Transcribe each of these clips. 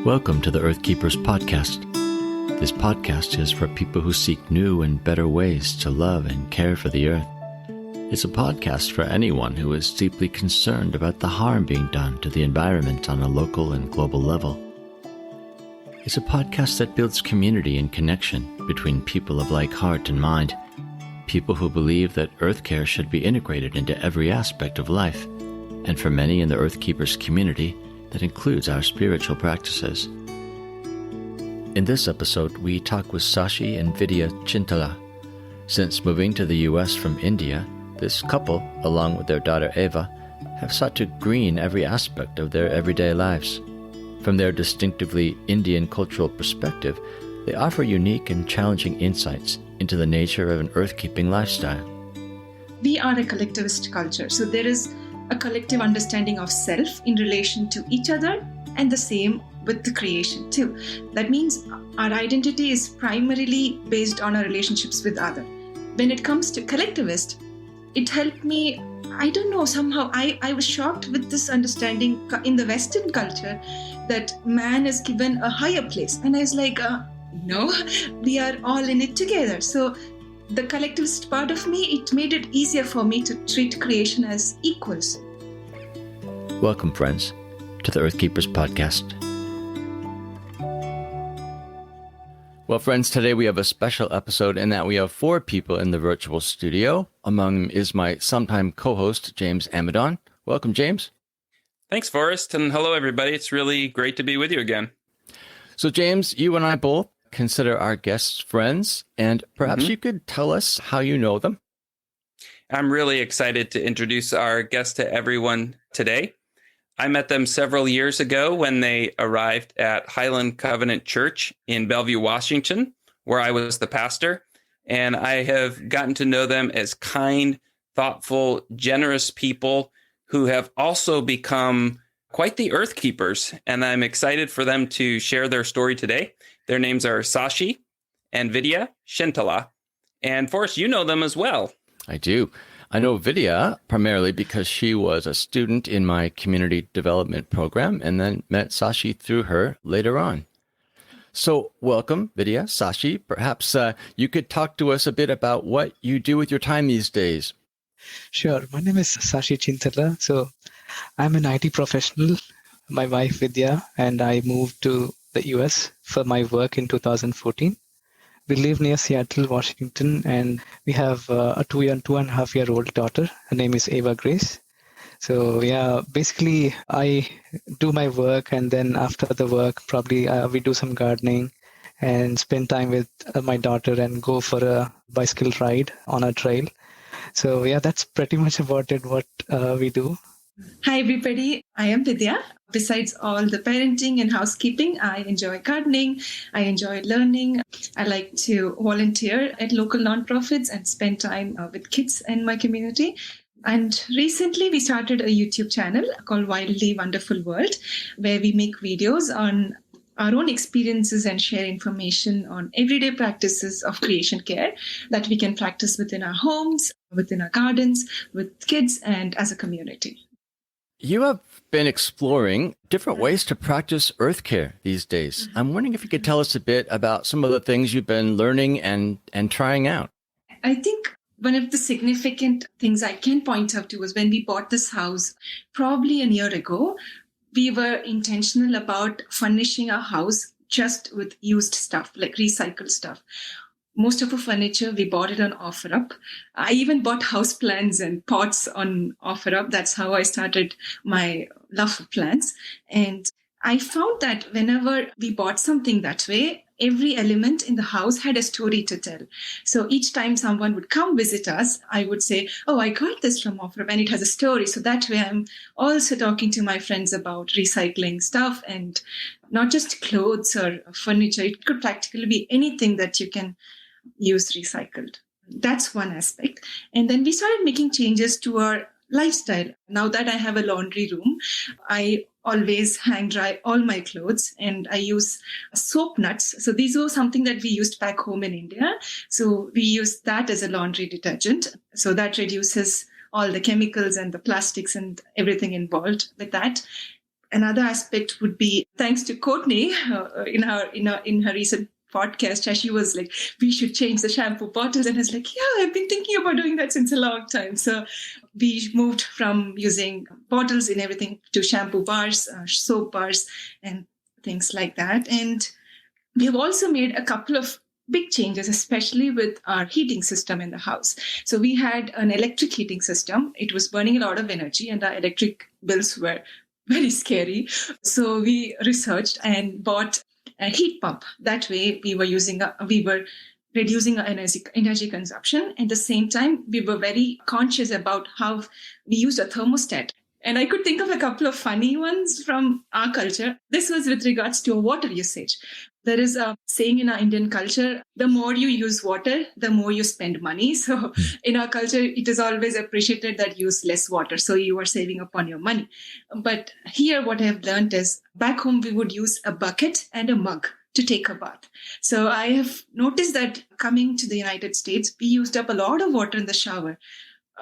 Welcome to the Earthkeepers Podcast. This podcast is for people who seek new and better ways to love and care for the earth. It's a podcast for anyone who is deeply concerned about the harm being done to the environment on a local and global level. It's a podcast that builds community and connection between people of like heart and mind, people who believe that earth care should be integrated into every aspect of life, and for many in the Earthkeepers community, that includes our spiritual practices. In this episode, we talk with Sashi and Vidhya Chintala. Since moving to the U.S. from India, this couple, along with their daughter Eva, have sought to green every aspect of their everyday lives. From their distinctively Indian cultural perspective, they offer unique and challenging insights into the nature of an earth-keeping lifestyle. We are a collectivist culture, so there is a collective understanding of self in relation to each other, and the same with the creation too. That means our identity is primarily based on our relationships with others. When it comes to collectivist, it helped me, somehow I was shocked with this understanding in the Western culture that man is given a higher place. And I was like, no, we are all in it together. So the collectivist part of me, it made it easier for me to treat creation as equals. Welcome, friends, to the Earthkeepers Podcast. Well, friends, today we have a special episode in that we have 4 people in the virtual studio. Among them is my sometime co-host, James Amadon. Welcome, James. Thanks, Forrest, and hello, everybody. It's really great to be with you again. So, James, you and I both consider our guests friends, and perhaps you could tell us how you know them. I'm really excited to introduce our guest to everyone today. I met them several years ago when they arrived at Highland Covenant Church in Bellevue, Washington, where I was the pastor. And I have gotten to know them as kind, thoughtful, generous people who have also become quite the earth keepers. And I'm excited for them to share their story today. Their names are Sashi and Vidhya Chintala. And Forrest, you know them as well. I do. I know Vidhya primarily because she was a student in my community development program and then met Sashi through her later on. So welcome, Vidhya, Sashi. Perhaps you could talk to us a bit about what you do with your time these days. Sure. My name is Sashi Chintala. So I'm an IT professional. My wife, Vidhya, and I moved to the US for my work in 2014. We live near Seattle, Washington, and we have a 2.5-year-old daughter. Her name is Eva Grace. So basically I do my work, and then after the work, probably we do some gardening and spend time with my daughter and go for a bicycle ride on a trail. So that's pretty much about it, what we do. Hi, everybody. I am Vidhya. Besides all the parenting and housekeeping, I enjoy gardening. I enjoy learning. I like to volunteer at local nonprofits and spend time with kids in my community. And recently, we started a YouTube channel called Wildly Wonderful World, where we make videos on our own experiences and share information on everyday practices of creation care that we can practice within our homes, within our gardens, with kids, and as a community. You have been exploring different ways to practice earth care these days. I'm wondering if you could tell us a bit about some of the things you've been learning and trying out. I think one of the significant things I can point out to was when we bought this house, probably a year ago, we were intentional about furnishing our house just with used stuff, like recycled stuff. Most of our furniture, we bought it on OfferUp. I even bought houseplants and pots on OfferUp. That's how I started my love for plants. And I found that whenever we bought something that way, every element in the house had a story to tell. So each time someone would come visit us, I would say, oh, I got this from OfferUp, and it has a story. So that way I'm also talking to my friends about recycling stuff, and not just clothes or furniture. It could practically be anything that you can use recycled. That's one aspect. And then we started making changes to our lifestyle. Now that I have a laundry room, I always hang dry all my clothes, and I use soap nuts. So these were something that we used back home in India. So we use that as a laundry detergent. So that reduces all the chemicals and the plastics and everything involved with that. Another aspect would be thanks to Courtney in her recent podcast, as she was like, we should change the shampoo bottles. And I was like, yeah, I've been thinking about doing that since a long time. So we moved from using bottles in everything to shampoo bars, soap bars, and things like that. And we have also made a couple of big changes, especially with our heating system in the house. So we had an electric heating system. It was burning a lot of energy and our electric bills were very scary. So we researched and bought a heat pump. That way we were reducing our energy consumption. At the same time, we were very conscious about how we used a thermostat. And I could think of a couple of funny ones from our culture. This was with regards to water usage. There is a saying in our Indian culture, the more you use water, the more you spend money. So in our culture, it is always appreciated that you use less water. So you are saving upon your money. But here, what I have learned is back home, we would use a bucket and a mug to take a bath. So I have noticed that coming to the United States, we used up a lot of water in the shower.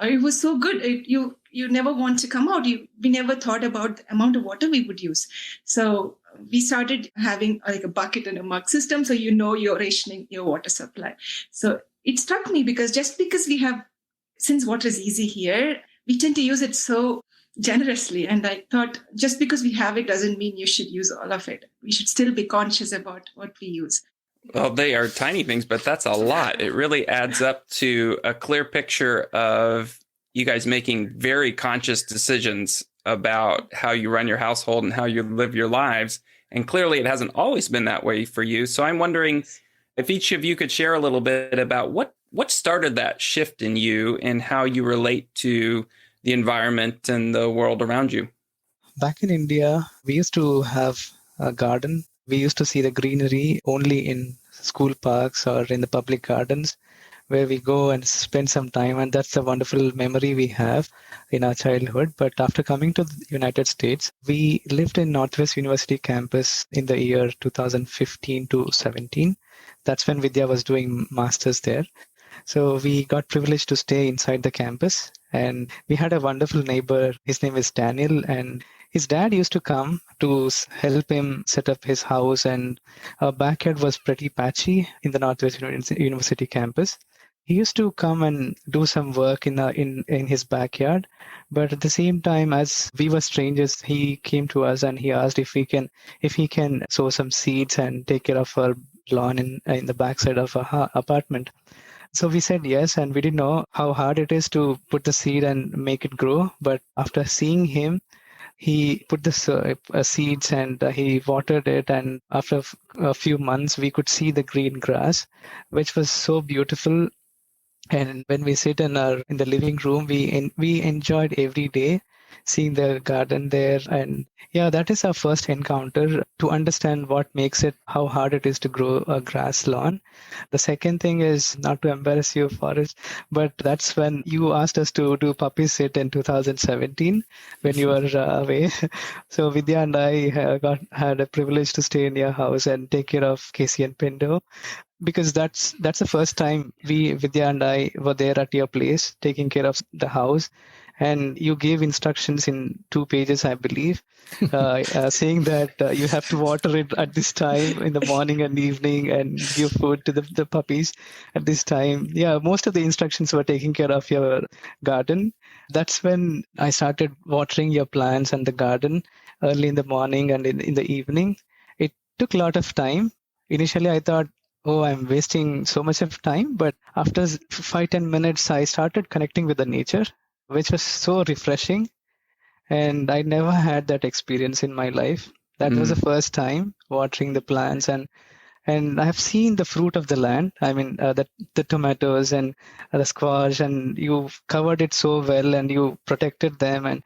It was so good. You never want to come out. We never thought about the amount of water we would use. So we started having like a bucket and a mug system. So you're rationing your water supply. So it struck me because since water is easy here, we tend to use it so generously. And I thought just because we have it doesn't mean you should use all of it. We should still be conscious about what we use. Well, they are tiny things, but that's a lot. It really adds up to a clear picture of you guys making very conscious decisions about how you run your household and how you live your lives. And clearly it hasn't always been that way for you. So I'm wondering if each of you could share a little bit about what started that shift in you and how you relate to the environment and the world around you. Back in India, we used to have a garden. We used to see the greenery only in school parks or in the public gardens where we go and spend some time. And that's a wonderful memory we have in our childhood. But after coming to the United States, we lived in Northwest University campus in the year 2015 to 17. That's when Vidya was doing masters there. So we got privileged to stay inside the campus. And we had a wonderful neighbor. His name is Daniel. And his dad used to come to help him set up his house, and our backyard was pretty patchy in the Northwest University campus. He used to come and do some work in his backyard, but at the same time, as we were strangers, he came to us and he asked if he can sow some seeds and take care of our lawn in the backside of our apartment. So we said yes, and we didn't know how hard it is to put the seed and make it grow. But after seeing him, he put the seeds and he watered it. And after a few months, we could see the green grass, which was so beautiful. And when we sit in the living room, we enjoyed every day seeing the garden there. And yeah, that is our first encounter to understand what makes it, how hard it is to grow a grass lawn. The second thing is, not to embarrass you, Forrest, but that's when you asked us to do puppy sit in 2017 when you were away. So Vidya and I had a privilege to stay in your house and take care of Casey and Pindo. Because that's the first time Vidya and I were there at your place taking care of the house. And you gave instructions in 2 pages, I believe, saying that you have to water it at this time in the morning and evening and give food to the puppies at this time. Yeah, most of the instructions were taking care of your garden. That's when I started watering your plants and the garden early in the morning and in the evening. It took a lot of time. Initially, I thought, oh, I'm wasting so much of time. But after 5-10 minutes, I started connecting with the nature, which was so refreshing. And I never had that experience in my life. That was the first time watering the plants. And I have seen the fruit of the land. I mean, the tomatoes and the squash, and you covered it so well and you protected them. And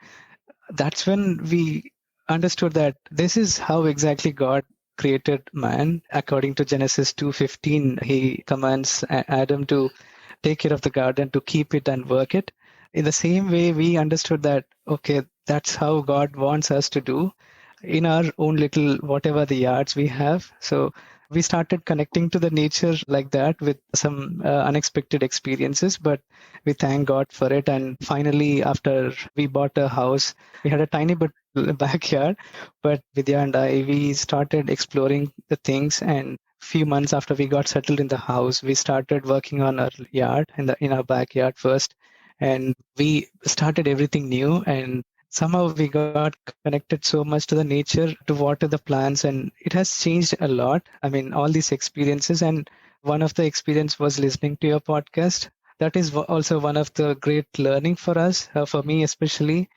that's when we understood that this is how exactly God created man. According to Genesis 2:15, he commands Adam to take care of the garden, to keep it and work it. In the same way, we understood that, okay, that's how God wants us to do in our own little, whatever the yards we have. So we started connecting to the nature like that with some unexpected experiences, but we thank God for it. And finally, after we bought a house, we had a tiny bit backyard. But Vidya and we started exploring the things, and few months after we got settled in the house, we started working on our yard in our backyard first, and we started everything new. And somehow we got connected so much to the nature to water the plants, and it has changed a lot. I mean, all these experiences, and one of the experience was listening to your podcast. That is also one of the great learning for us, for me especially.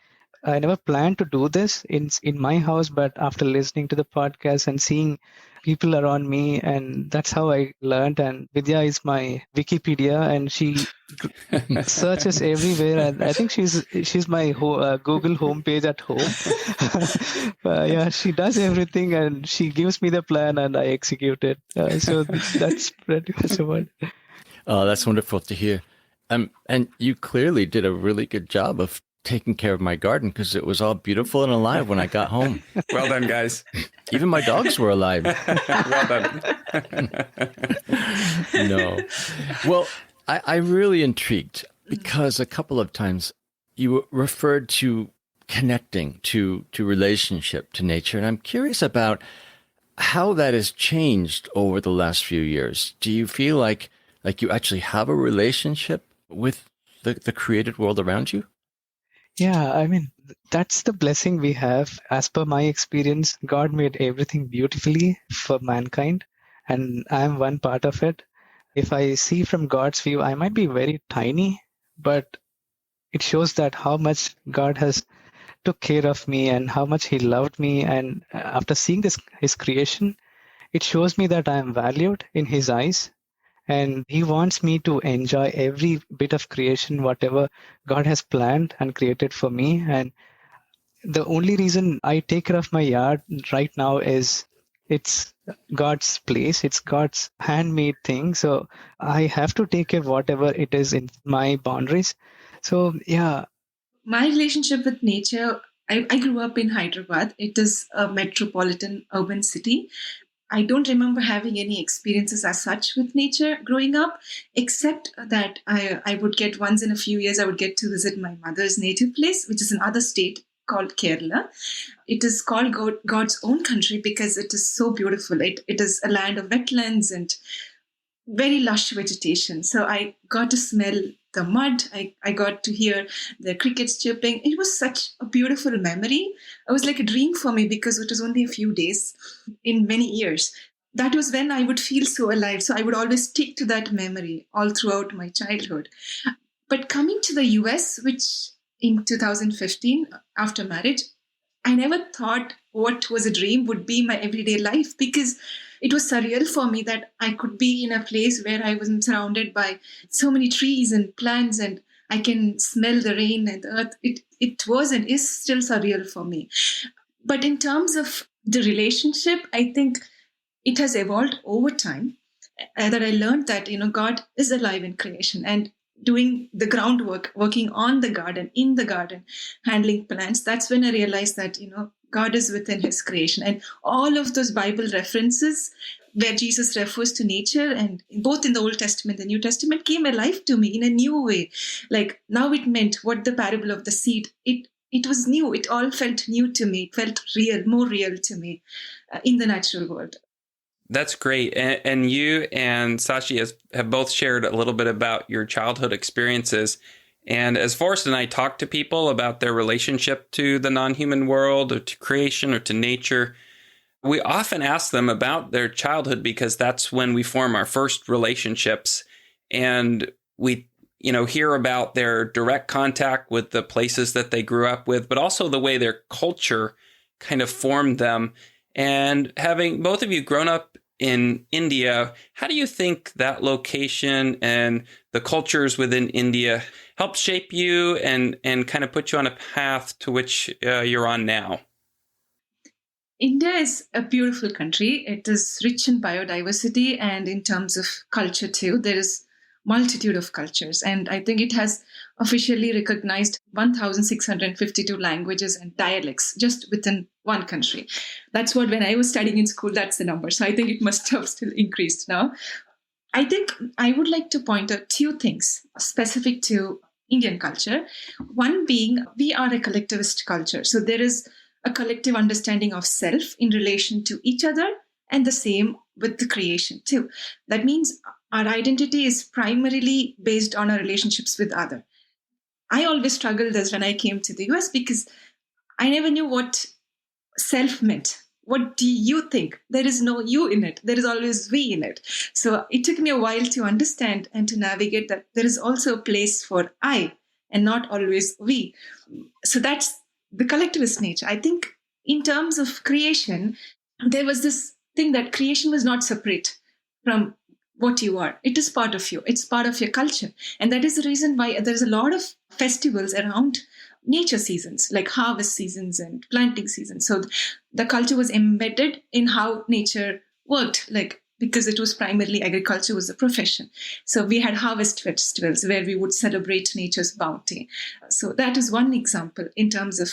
I never planned to do this in my house, but after listening to the podcast and seeing people around me, and that's how I learned. And Vidya is my Wikipedia, and she searches everywhere. And I think she's my Google homepage at home. Yeah, she does everything, and she gives me the plan, and I execute it. So that's pretty much about it. Oh, that's wonderful to hear. And you clearly did a really good job of taking care of my garden, because it was all beautiful and alive when I got home. Well done, guys. Even my dogs were alive. Well done. No. Well, I'm really intrigued because a couple of times you referred to connecting to relationship to nature. And I'm curious about how that has changed over the last few years. Do you feel like you actually have a relationship with the created world around you? Yeah, I mean, that's the blessing we have. As per my experience, God made everything beautifully for mankind, and I'm one part of it. If I see from God's view, I might be very tiny, but it shows that how much God has took care of me and how much He loved me. And after seeing His creation, it shows me that I am valued in His eyes. And He wants me to enjoy every bit of creation, whatever God has planned and created for me. And the only reason I take care of my yard right now is it's God's place. It's God's handmade thing. So I have to take care of whatever it is in my boundaries. So, yeah. My relationship with nature, I grew up in Hyderabad. It is a metropolitan urban city. I don't remember having any experiences as such with nature growing up, except that I would get once in a few years, I would get to visit my mother's native place, which is another state called Kerala. It is called God's own country because it is so beautiful. It is a land of wetlands and very lush vegetation. So I got to smell the mud. I got to hear the crickets chirping. It was such a beautiful memory. It was like a dream for me because it was only a few days in many years. That was when I would feel so alive. So I would always stick to that memory all throughout my childhood. But coming to the US, which in 2015, after marriage, I never thought what was a dream would be my everyday life, because it was surreal for me that I could be in a place where I was surrounded by so many trees and plants and I can smell the rain and the earth. It was and is still surreal for me. But in terms of the relationship, I think it has evolved over time. That I learned that, God is alive in creation and doing the groundwork, working on the garden, in the garden, handling plants. That's when I realized that, God is within His creation. And all of those Bible references where Jesus refers to nature, and both in the Old Testament and New Testament, came alive to me in a new way. Like now it meant what the parable of the seed, it was new. It all felt new to me. It felt real, more real to me in the natural world. That's great. And you and Sashi have both shared a little bit about your childhood experiences. And as Forrest and I talk to people about their relationship to the non-human world or to creation or to nature, we often ask them about their childhood because that's when we form our first relationships. And we, hear about their direct contact with the places that they grew up with, but also the way their culture kind of formed them. And having both of you grown up in India, how do you think that location and the cultures within India help shape you and kind of put you on a path to which you're on now? India is a beautiful country. It is rich in biodiversity and in terms of culture too. There is multitude of cultures. And I think it has officially recognized 1,652 languages and dialects just within one country. That's what, when I was studying in school, that's the number. So I think it must have still increased now. I think I would like to point out two things specific to Indian culture. One being, we are a collectivist culture. So there is a collective understanding of self in relation to each other, and the same with the creation too. That means our identity is primarily based on our relationships with other. I always struggled this when I came to the US because I never knew what self meant. What do you think? There is no you in it. There is always we in it. So it took me a while to understand and to navigate that there is also a place for I and not always we. So that's the collectivist nature. I think in terms of creation, there was this thing that creation was not separate from what you are. It is part of you. It's part of your culture. And that is the reason why there's a lot of festivals around nature seasons, like harvest seasons and planting seasons. So the culture was embedded in how nature worked, like because it was primarily agriculture was a profession. So we had harvest festivals where we would celebrate nature's bounty. So that is one example in terms of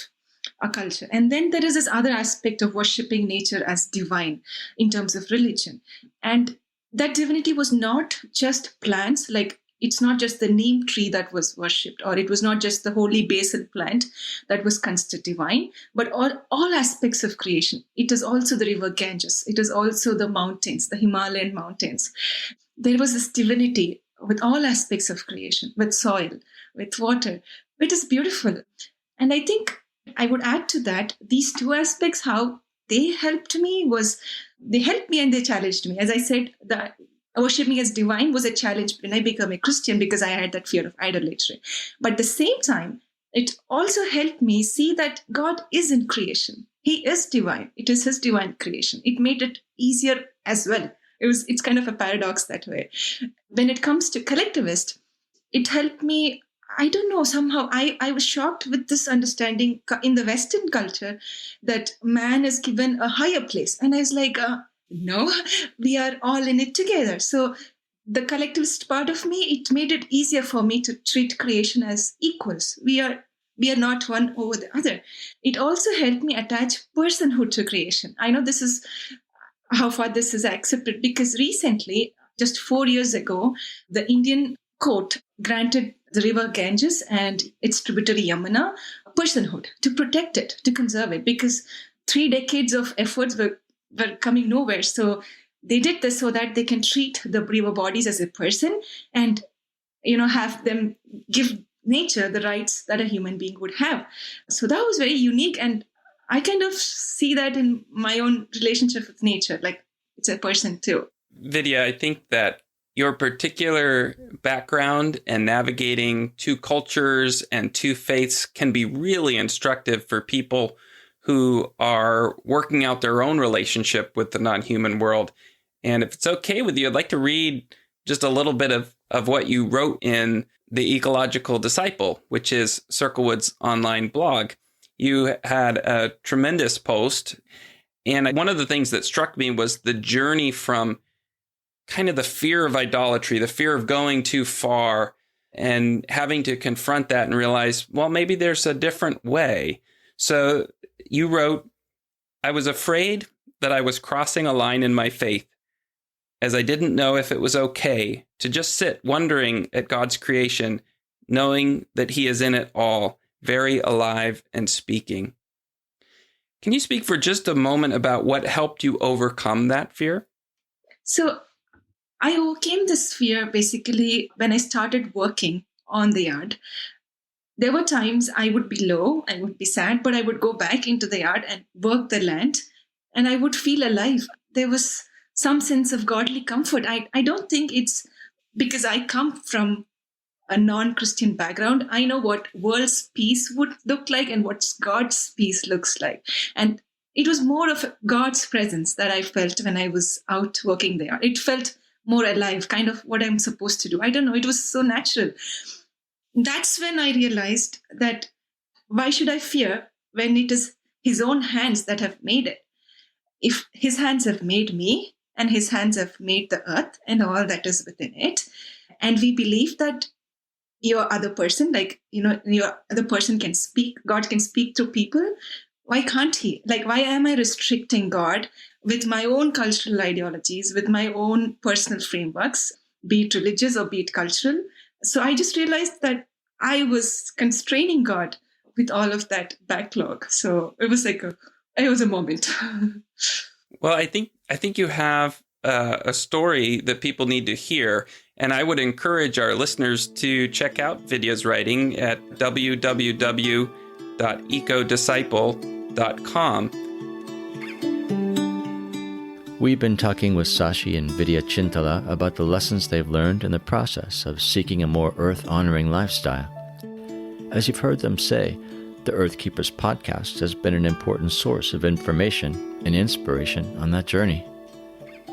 our culture. And then there is this other aspect of worshipping nature as divine in terms of religion. And that divinity was not just plants, like it's not just the neem tree that was worshipped, or it was not just the holy basil plant that was considered divine, but all aspects of creation. It is also the river Ganges. It is also the mountains, the Himalayan mountains. There was this divinity with all aspects of creation, with soil, with water. It is beautiful. And I think I would add to that, these two aspects, how they helped me was, they helped me and they challenged me. As I said, the worshipping as divine was a challenge when I became a Christian because I had that fear of idolatry. But at the same time, it also helped me see that God is in creation. He is divine. It is his divine creation. It made it easier as well. It's kind of a paradox that way. When it comes to collectivist, it helped me, I don't know, somehow I was shocked with this understanding in the Western culture that man is given a higher place. And I was like, no, we are all in it together. So the collectivist part of me, it made it easier for me to treat creation as equals. We are not one over the other. It also helped me attach personhood to creation. I know this is how far this is accepted because recently, just 4 years ago, the Indian court granted the river Ganges and its tributary Yamuna personhood to protect it, to conserve it, because 3 decades of efforts were coming nowhere. So they did this so that they can treat the river bodies as a person and, have them give nature the rights that a human being would have. So that was very unique. And I kind of see that in my own relationship with nature, like it's a person too. Vidhya, I think that your particular background and navigating 2 cultures and 2 faiths can be really instructive for people who are working out their own relationship with the non-human world. And if it's okay with you, I'd like to read just a little bit of what you wrote in The Ecological Disciple, which is Circlewood's online blog. You had a tremendous post. And one of the things that struck me was the journey from kind of the fear of idolatry, the fear of going too far, and having to confront that and realize, well, maybe there's a different way. So you wrote, I was afraid that I was crossing a line in my faith, as I didn't know if it was okay to just sit wondering at God's creation, knowing that he is in it all, very alive and speaking. Can you speak for just a moment about what helped you overcome that fear? So I overcame this fear basically when I started working on the yard. There were times I would be low, I would be sad, but I would go back into the yard and work the land and I would feel alive. There was some sense of godly comfort. I don't think it's because I come from a non-Christian background. I know what world's peace would look like and what God's peace looks like. And it was more of God's presence that I felt when I was out working there. It felt more alive, kind of what I'm supposed to do. I don't know, it was so natural. That's when I realized that why should I fear when it is his own hands that have made it? If his hands have made me and his hands have made the earth and all that is within it, and we believe that your other person, your other person can speak, God can speak through people, why can't he? Why am I restricting God with my own cultural ideologies, with my own personal frameworks, be it religious or be it cultural? So I just realized that I was constraining God with all of that backlog. So it was like it was a moment. Well, I think you have a story that people need to hear. And I would encourage our listeners to check out Vidhya's writing at www.ecodisciple.com. We've been talking with Sashi and Vidhya Chintala about the lessons they've learned in the process of seeking a more earth-honoring lifestyle. As you've heard them say, the Earthkeepers Podcast has been an important source of information and inspiration on that journey.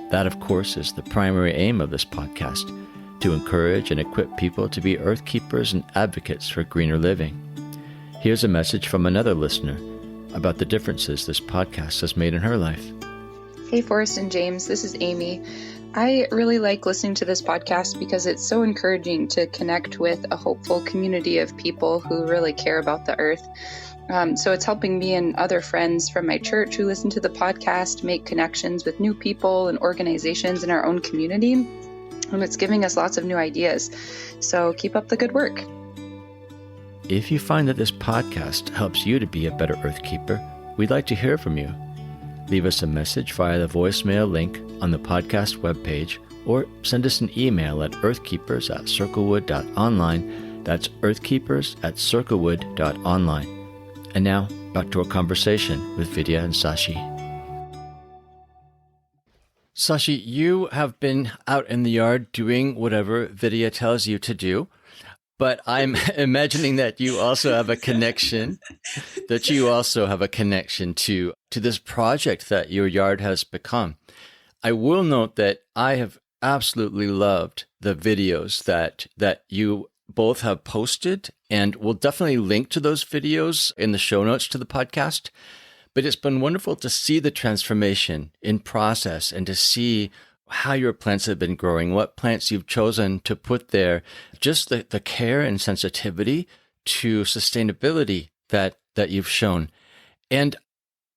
That, of course, is the primary aim of this podcast, to encourage and equip people to be earth keepers and advocates for greener living. Here's a message from another listener about the differences this podcast has made in her life. Hey, Forrest and James, this is Amy. I really like listening to this podcast because it's so encouraging to connect with a hopeful community of people who really care about the earth. So it's helping me and other friends from my church who listen to the podcast make connections with new people and organizations in our own community. And it's giving us lots of new ideas. So keep up the good work. If you find that this podcast helps you to be a better earth keeper, we'd like to hear from you. Leave us a message via the voicemail link on the podcast webpage, or send us an email at earthkeepers@circlewood.online. That's earthkeepers@circlewood.online. And now, back to our conversation with Vidhya and Sashi. Sashi, you have been out in the yard doing whatever Vidhya tells you to do, but I'm imagining that you also have a connection, to this project that your yard has become. I will note that I have absolutely loved the videos that you both have posted, and we'll definitely link to those videos in the show notes to the podcast. But it's been wonderful to see the transformation in process and to see how your plants have been growing, what plants you've chosen to put there, just the care and sensitivity to sustainability that you've shown. And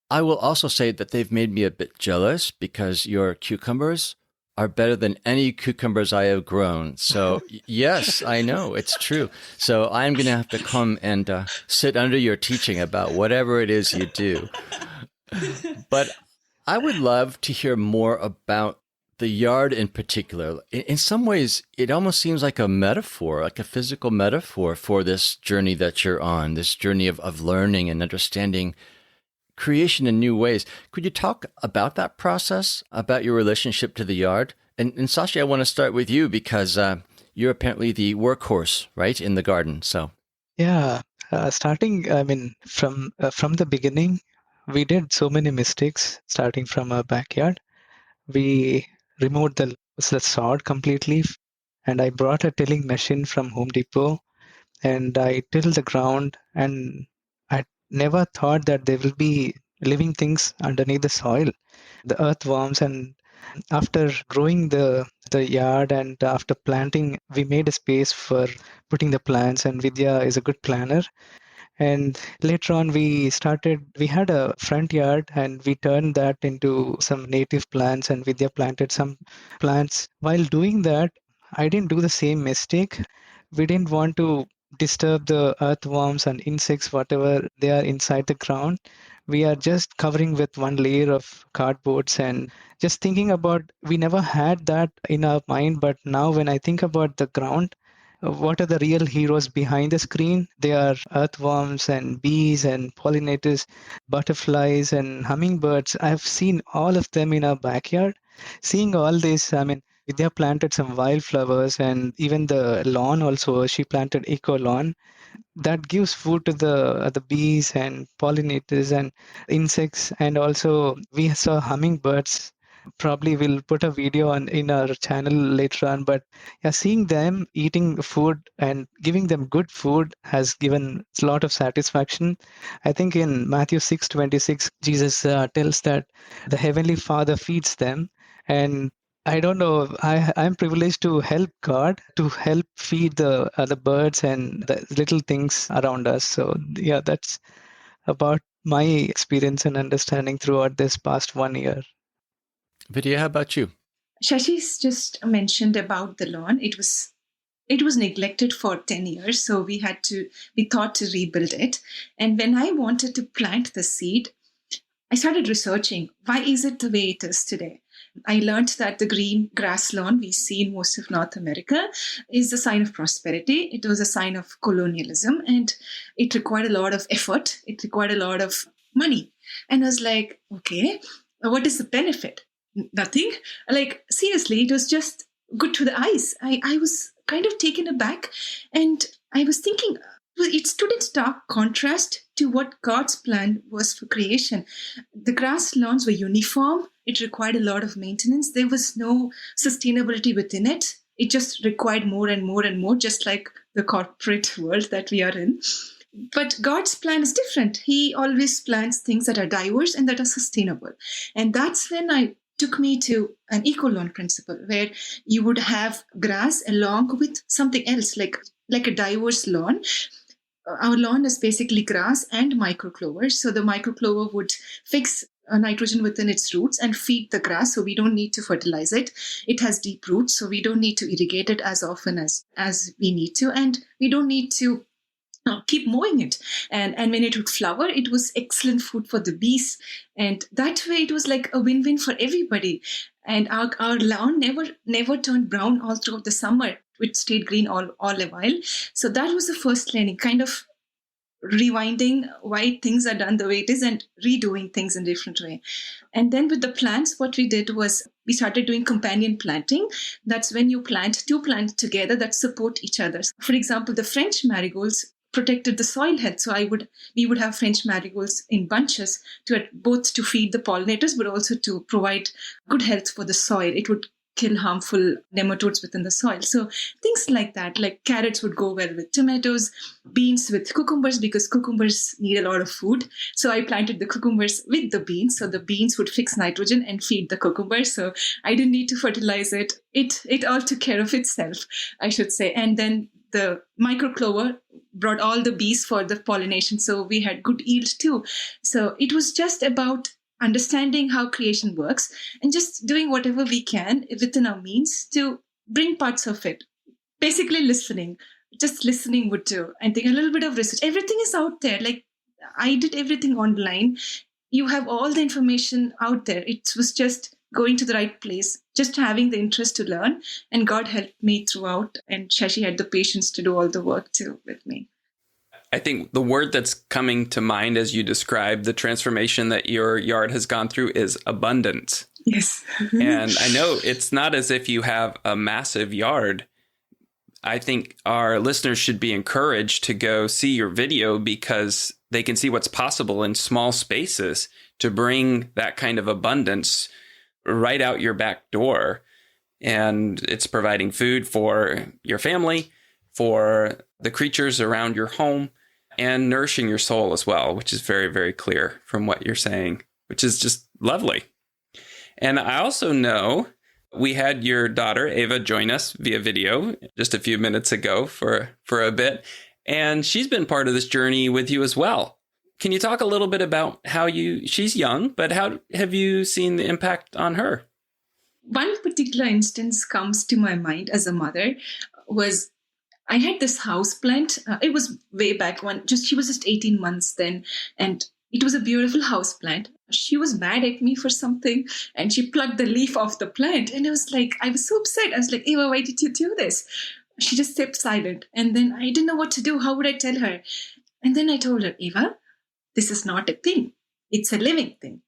I will also say that they've made me a bit jealous because your cucumbers are better than any cucumbers I have grown. So yes, I know, it's true. So I'm going to have to come and sit under your teaching about whatever it is you do. But I would love to hear more about the yard in particular. In some ways, it almost seems like a metaphor, like a physical metaphor for this journey that you're on, this journey of learning and understanding creation in new ways. Could you talk about that process, about your relationship to the yard? And Sashi, I want to start with you because you're apparently the workhorse, right, in the garden. So Yeah, starting, I mean, from the beginning, we did so many mistakes starting from our backyard. We removed the sod completely, and I brought a tilling machine from Home Depot, and I tilled the ground, and I never thought that there will be living things underneath the soil, the earthworms. And after growing the yard and after planting, we made a space for putting the plants, and Vidya is a good planner. And later on, we had a front yard and we turned that into some native plants, and Vidya planted some plants. While doing that, I didn't do the same mistake. We didn't want to disturb the earthworms and insects, whatever they are inside the ground. We are just covering with one layer of cardboards and just thinking about, we never had that in our mind. But now when I think about the ground, what are the real heroes behind the screen? They are earthworms and bees and pollinators, butterflies and hummingbirds. I've seen all of them in our backyard. Seeing all this, I mean, Vidya planted some wildflowers, and even the lawn also, she planted eco lawn. That gives food to the bees and pollinators and insects. And also we saw hummingbirds. Probably we'll put a video in our channel later on, but yeah, seeing them eating food and giving them good food has given a lot of satisfaction. I think in Matthew 6:26, Jesus tells that the Heavenly Father feeds them. And I don't know, I'm privileged to help God to help feed the birds and the little things around us. So yeah, that's about my experience and understanding throughout this past 1 year. Vidhya, how about you? Shashi's just mentioned about the lawn. It was it was neglected for 10 years. So we thought to rebuild it. And when I wanted to plant the seed, I started researching, why is it the way it is today? I learned that the green grass lawn we see in most of North America is a sign of prosperity. It was a sign of colonialism, and it required a lot of effort. It required a lot of money. And I was like, okay, what is the benefit? Nothing. Like, seriously, it was just good to the eyes. I was kind of taken aback, and I was thinking, it stood in stark contrast to what God's plan was for creation. The grass lawns were uniform. It required a lot of maintenance. There was no sustainability within it. It just required more and more and more, just like the corporate world that we are in. But God's plan is different. He always plans things that are diverse and that are sustainable. And that's when I took me to an eco-lawn principle, where you would have grass along with something else, like a diverse lawn. Our lawn is basically grass and microclover. So the microclover would fix nitrogen within its roots and feed the grass. So we don't need to fertilize it. It has deep roots, so we don't need to irrigate it as often as we need to. And we don't need to keep mowing it. And when it would flower, it was excellent food for the bees. And that way it was like a win-win for everybody. And our lawn never turned brown all throughout the summer. It stayed green all the while. So that was the first learning, kind of rewinding why things are done the way it is and redoing things in a different way. And then with the plants, what we did was we started doing companion planting. That's when you plant two plants together that support each other. For example, the French marigolds protected the soil health. So we would have French marigolds in bunches both to feed the pollinators, but also to provide good health for the soil. It would kill harmful nematodes within the soil. So things like that, like carrots would go well with tomatoes, beans with cucumbers, because cucumbers need a lot of food. So I planted the cucumbers with the beans. So the beans would fix nitrogen and feed the cucumbers. So I didn't need to fertilize it. It all took care of itself, I should say. And then the microclover brought all the bees for the pollination. So we had good yield too. So it was just about understanding how creation works and just doing whatever we can within our means to bring parts of it. Basically listening. Just listening would do. I think a little bit of research. Everything is out there. Like, I did everything online. You have all the information out there. It was just going to the right place, just having the interest to learn. And God helped me throughout. And Shashi had the patience to do all the work too with me. I think the word that's coming to mind as you describe the transformation that your yard has gone through is abundance. Yes. And I know it's not as if you have a massive yard. I think our listeners should be encouraged to go see your video because they can see what's possible in small spaces to bring that kind of abundance right out your back door. And it's providing food for your family, for the creatures around your home, and nourishing your soul as well, which is very, very clear from what you're saying, which is just lovely. And I also know we had your daughter, Ava, join us via video just a few minutes ago for a bit. And she's been part of this journey with you as well. Can you talk a little bit about how she's young, but how have you seen the impact on her? One particular instance comes to my mind as a mother was I had this house plant. It was way back when she was just 18 months then. And it was a beautiful house plant. She was mad at me for something and she plucked the leaf off the plant. And I was so upset. I was like, Eva, why did you do this? She just kept silent. And then I didn't know what to do. How would I tell her? And then I told her, Eva, this is not a thing. It's a living thing.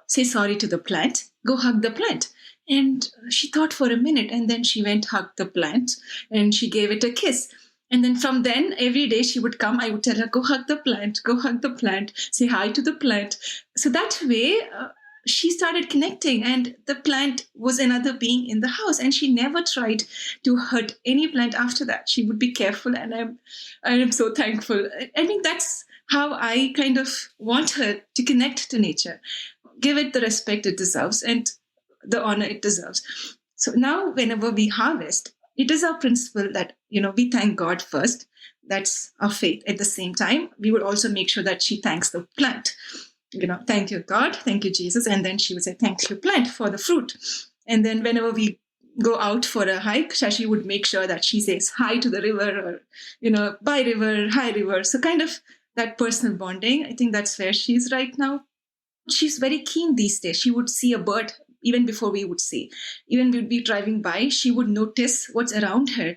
Say sorry to the plant. Go hug the plant. And she thought for a minute and then she went hugged the plant and she gave it a kiss. And then from then, every day she would come, I would tell her, go hug the plant, say hi to the plant. So that way, she started connecting and the plant was another being in the house. And she never tried to hurt any plant after that. She would be careful and I'm so thankful. I think that's how I kind of want her to connect to nature. Give it the respect it deserves and the honor it deserves. So now whenever we harvest, it is our principle that, we thank God first. That's our faith. At the same time, we would also make sure that she thanks the plant. Thank you, God. Thank you, Jesus. And then she would say, thank you, plant, for the fruit. And then whenever we go out for a hike, Shashi would make sure that she says hi to the river or, bye river, hi river. So kind of that personal bonding. I think that's where she is right now. She's very keen these days. She would see a bird even before we would see. Even we'd be driving by, she would notice what's around her.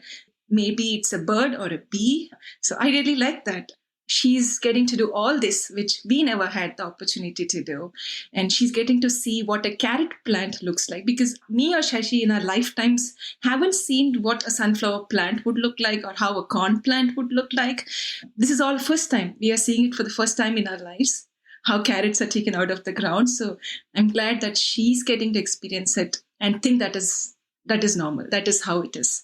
Maybe it's a bird or a bee. So I really like that. She's getting to do all this, which we never had the opportunity to do. And she's getting to see what a carrot plant looks like, because me or Shashi in our lifetimes haven't seen what a sunflower plant would look like or how a corn plant would look like. This is all first time. We are seeing it for the first time in our lives, how carrots are taken out of the ground. So I'm glad that she's getting to experience it and think that is normal. That is how it is.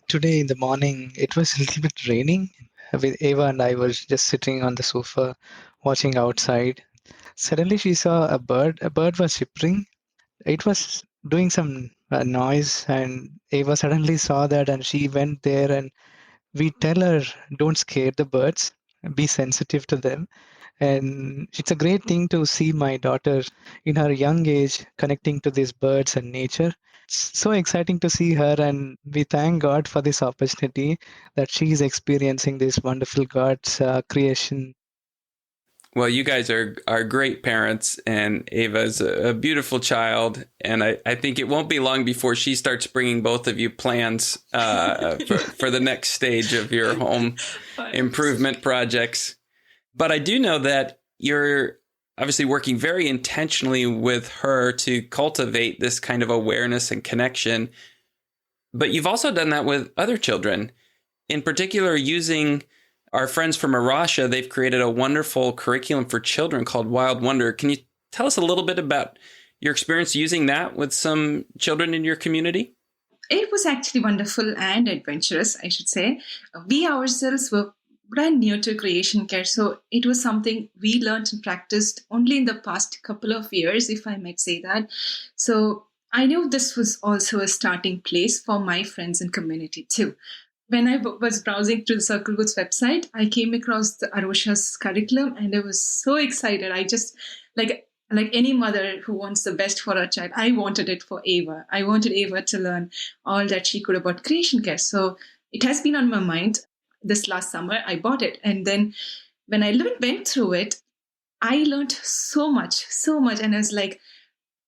Today in the morning, it was a little bit raining. With Ava and I were just sitting on the sofa watching outside. Suddenly she saw a bird. A bird was chirping. It was doing some noise, and Ava suddenly saw that, and she went there, and we tell her, don't scare the birds, be sensitive to them. And it's a great thing to see my daughter in her young age connecting to these birds and nature. It's so exciting to see her, and we thank God for this opportunity that she is experiencing this wonderful God's creation. Well, you guys are great parents, and Ava's a beautiful child. And I think it won't be long before she starts bringing both of you plans for the next stage of your home improvement projects. But I do know that you're obviously working very intentionally with her to cultivate this kind of awareness and connection. But you've also done that with other children. In particular, using our friends from Rocha, they've created a wonderful curriculum for children called Wild Wonder. Can you tell us a little bit about your experience using that with some children in your community? It was actually wonderful and adventurous, I should say. We ourselves were brand new to creation care. So it was something we learned and practiced only in the past couple of years, if I might say that. So I knew this was also a starting place for my friends and community too. When I was browsing through the Circle Goods website, I came across the Rocha's curriculum and I was so excited. I just, like any mother who wants the best for her child, I wanted it for Ava. I wanted Ava to learn all that she could about creation care. So it has been on my mind. This last summer, I bought it. And then when I went through it, I learned so much. And I was like,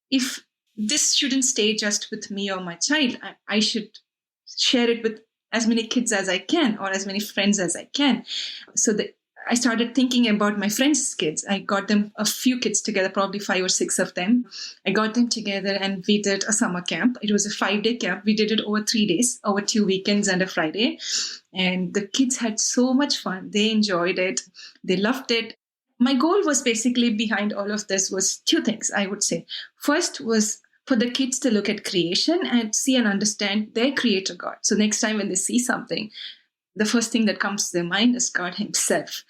if this shouldn't stay just with me or my child, I should share it with as many kids as I can or as many friends as I can. So I started thinking about my friends' kids. I got them a few kids together, probably 5 or 6 of them. I got them together and we did a summer camp. It was a 5-day camp. We did it over 3 days, over 2 weekends and a Friday. And the kids had so much fun. They enjoyed it. They loved it. My goal was basically behind all of this was 2 things, I would say. First was for the kids to look at creation and see and understand their creator God. So next time when they see something, the first thing that comes to their mind is God himself,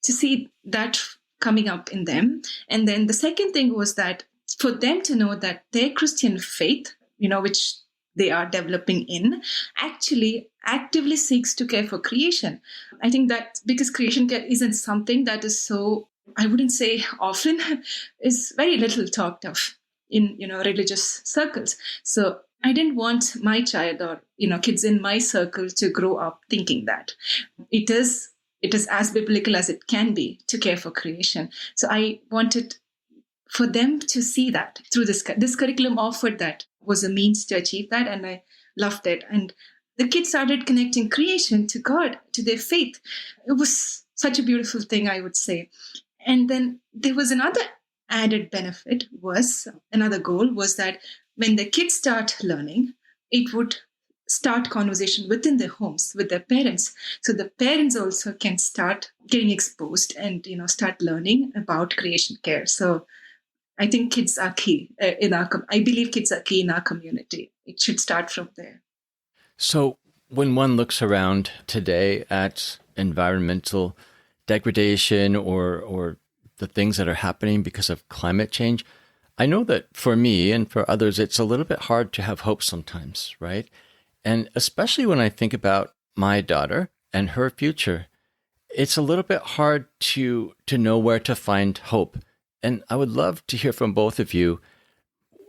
to see that coming up in them. And then the second thing was that for them to know that their Christian faith, which they are developing in, actually actively seeks to care for creation. I think that because creation care isn't something that is so, I wouldn't say often, is very little talked of in, religious circles. So I didn't want my child or, kids in my circle to grow up thinking that it is as biblical as it can be to care for creation. So I wanted for them to see that through this curriculum offered that was a means to achieve that. And I loved it. And the kids started connecting creation to God, to their faith. It was such a beautiful thing, I would say. And then there was another added benefit another goal was that when the kids start learning, it would start conversation within their homes with their parents. So the parents also can start getting exposed and, start learning about creation care. So I think kids are key I believe kids are key in our community. It should start from there. So when one looks around today at environmental degradation or the things that are happening because of climate change, I know that for me and for others, it's a little bit hard to have hope sometimes, right? And especially when I think about my daughter and her future, it's a little bit hard to know where to find hope. And I would love to hear from both of you,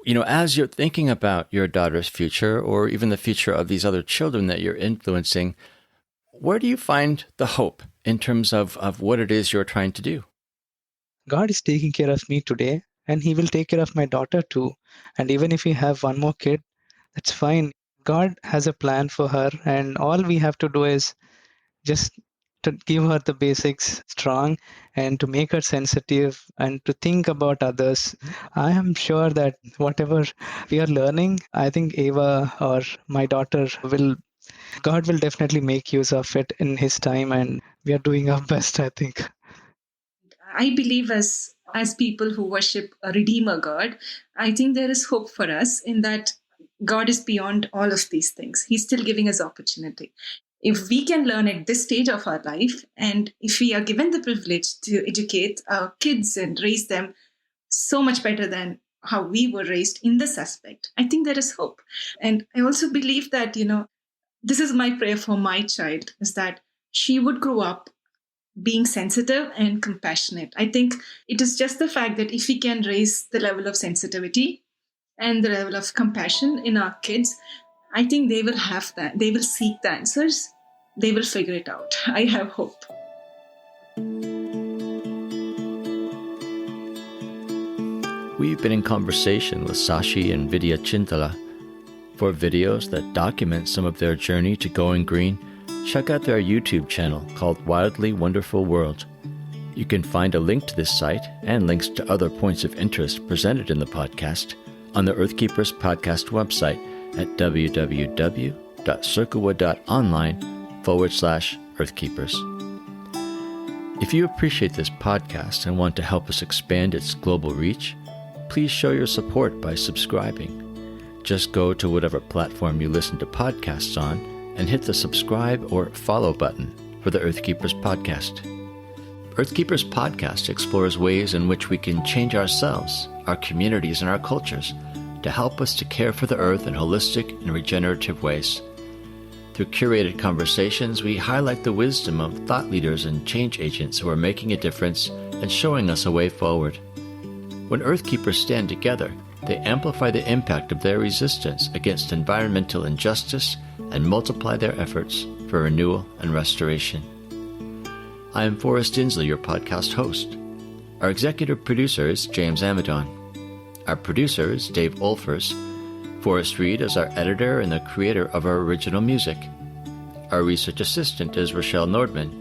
as you're thinking about your daughter's future or even the future of these other children that you're influencing, where do you find the hope in terms of what it is you're trying to do? God is taking care of me today, and He will take care of my daughter too. And even if we have one more kid, that's fine. God has a plan for her, and all we have to do is just to give her the basics strong and to make her sensitive and to think about others. I am sure that whatever we are learning, I think Ava or my daughter God will definitely make use of it in His time, and we are doing our best, I think. I believe as people who worship a Redeemer God, I think there is hope for us in that God is beyond all of these things. He's still giving us opportunity. If we can learn at this stage of our life, and if we are given the privilege to educate our kids and raise them so much better than how we were raised in this aspect, I think there is hope. And I also believe that, this is my prayer for my child, is that she would grow up being sensitive and compassionate. I think it is just the fact that if we can raise the level of sensitivity and the level of compassion in our kids, I think they will have that. They will seek the answers. They will figure it out. I have hope. We've been in conversation with Sashi and Vidhya Chintala. For videos that document some of their journey to going green, check out their YouTube channel called Wildly Wonderful World. You can find a link to this site and links to other points of interest presented in the podcast on the Earthkeepers Podcast website at www.circlewood.online/Earthkeepers. If you appreciate this podcast and want to help us expand its global reach, please show your support by subscribing. Just go to whatever platform you listen to podcasts on and hit the subscribe or follow button for the Earthkeepers Podcast. Earthkeepers Podcast explores ways in which we can change ourselves, our communities, and our cultures to help us to care for the earth in holistic and regenerative ways. Through curated conversations, we highlight the wisdom of thought leaders and change agents who are making a difference and showing us a way forward. When Earthkeepers stand together, they amplify the impact of their resistance against environmental injustice and multiply their efforts for renewal and restoration. I am Forrest Inslee, your podcast host. Our executive producer is James Amadon. Our producer is Dave Olfers. Forrest Reed is our editor and the creator of our original music. Our research assistant is Rochelle Nordman,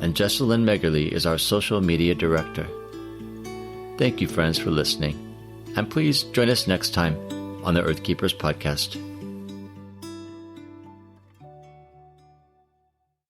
and Jesselyn Megerly is our social media director. Thank you, friends, for listening, and please join us next time on the Earthkeepers Podcast.